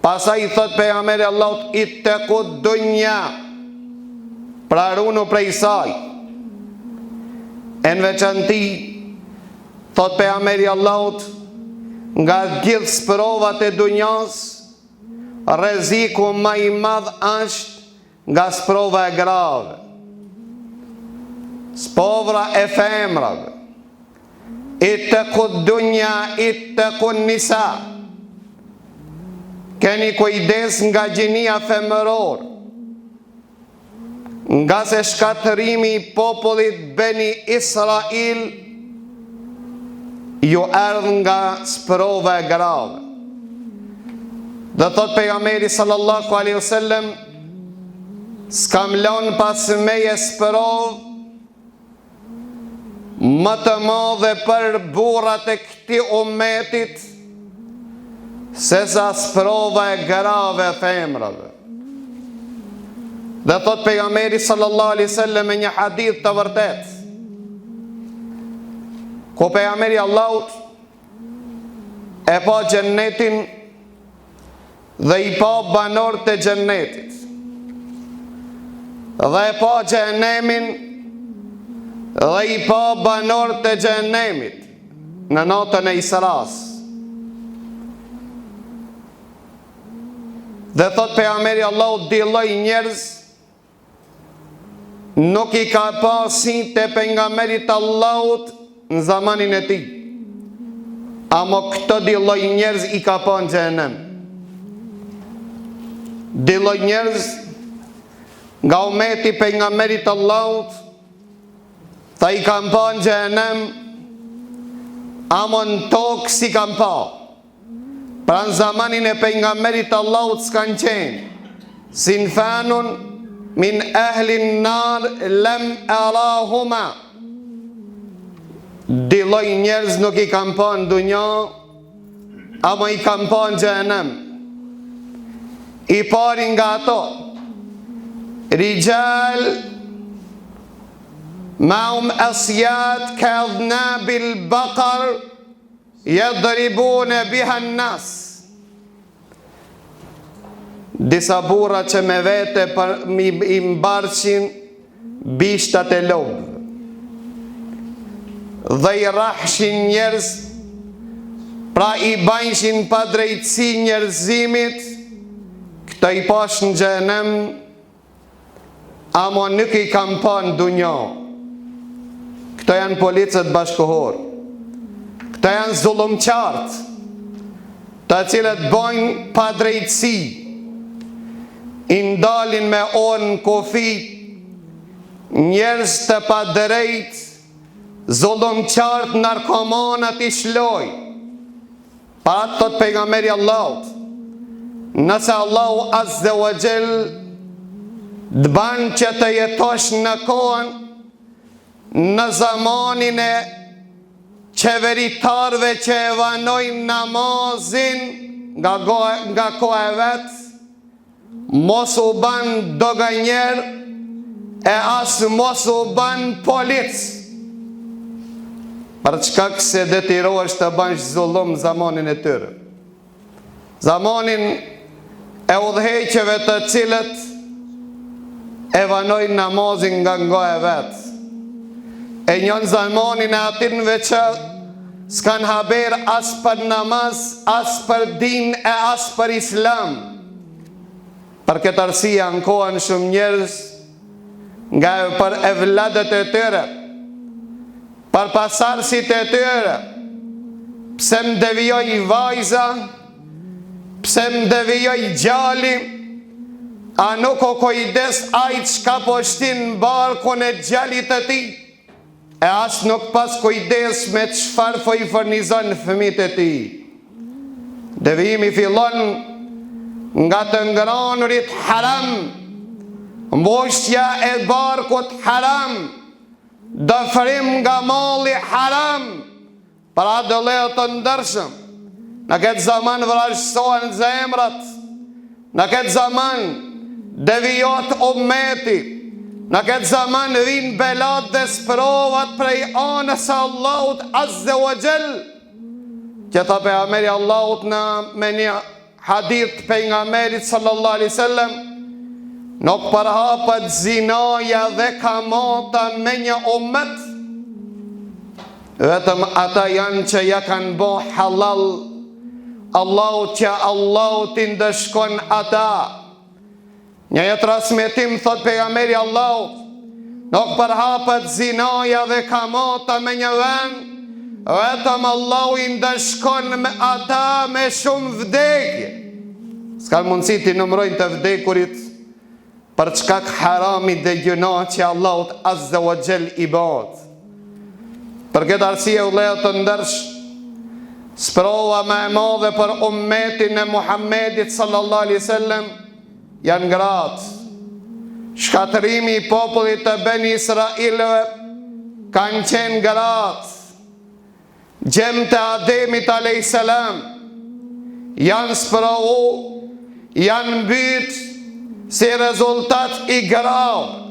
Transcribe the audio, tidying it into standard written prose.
Pastaj I thot pejgamberi Allahut, ittaqud dunya, pra runu prej saj. Në veçanti, thot pejgamberi Allahut, nga gjithë sprovat e dunjas, rreziku më I madh është nga sprova e grave, sprovra e femrave. Ittaqud dunya, ittaqun nisa. Keni kujdes nga gjinia femëror, nga se shkatërimi I popullit Beni Israil ju erdh nga sprova e grave. Dhe thot pejgamberi sallallahu alaihi wasallam, s'kam lënë pas meje sprov më të madhe për burrat e këtij ummetit se sa sprova e grave e femrave. Dhe thot pejgamberi sallallahu alaihi wasallam në një hadith të vërtet, ku pejgamberi Allahut e pa xhennetin dhe I pa banorët e xhennetit, dhe e pa xhenemin dhe I pa banorët e xhenemit në natën e Isras. Dhe thot pejgamberi Allahut, di lloj njerëz nuk I ka pasi te pejgamberit Allahut në zamanin e tij, ama këto di lloj njerëz I ka pa në xhenem. Di lloj njerëz nga ummeti pejgamberit Allahut, ta I kam pa në xhenem, ama në tokë si kam pa. Pra në zamanin e pejgamberit Allahut s'kan qenë sinfanun min ahlin nar lem arahuma. Di lloj njerëz nuk I kam pa në dunja, ama I kam pa në xhenem. I pari nga ato, rijal ma'hum asiyat ka'adhnabil baqar yadribuna biha an-nas. Disa burra që me vete I mbarqin bishtat e lopëve dhe I rahshin njerëz, pra I bajshin pa drejtësi njerëzimit. Këta I pash në xhenem, ama nuk I kam pa në dunja. Këta janë policët bashkohor, këta janë zullumqart, të cilët bojnë pa drejtësi, I ndalin me orë në kofi njerëz të pa drejt, zullumqart, narkomanat I shloj. Pa atë thot pejgamberi Allahut, nëse Allahu azza wa jall dëban që të jetosh në kohën, në zamanin e qeveritarve që e vanojnë namazin nga koha e vetë, mos u ban doganjer e as mos u ban polic, për çka se detirohesh të bansh zullum zamanin e tyre, zamanin e udhëheqjeve të cilët e vanojnë namazin nga e vetë, e njën zamanin e atinve që s'kan haber as për namaz, as për din e as për islam. Për këtë arsye ankohen shumë njerëz nga për evladet e tyre, për pasardhësit e tyre. Pse më devijoj vajza, pse më devijoj gjali, a nuk o kujdes ai çka po shtin barkun e gjalit të tij, e as nuk pas kujdes me çfarë po I furnizon fëmijët e tij. Devijimi fillon nga të ngranurit haram, mbushja e barkut haram, dëfrim nga malli haram, pra dëllet të ndërshëm. Në këtë zaman vrasësohen zemrat, në këtë zaman devijot ummeti, në këtë zaman vinë belat dhe sprovat prej anës Allahut azza wa jall, që ta pejgamberi Allahut në me një hadith pejgamberit sallallahu alaihi wasallam, nuk përhapet zinaja dhe kamata me një ummet, vetëm ata janë që ja kanë bo halal Allahu, që Allahu t'i ndëshkon ata. Një transmetim thot pejgamberi Allahu, nuk përhapet zinaja dhe kamata me një vend, vetëm Allahu i ndëshkon me ata me shumë vdekje. S'ka mundësi t'i numrojnë të vdekurit për çkak haramit dhe gjunah që Allahu azza wa jall i bot. Për këtë arsye, vëllezër të ndersh, sprova më e madhe për ummetin e Muhammedit sallallahu alaihi wasallam janë gratë. Shkatërimi i popullit të Beni Israilëve kanë qenë gratë. Gjemë të Ademit a.s. janë sprovu, janë mbyt si rezultat i grave.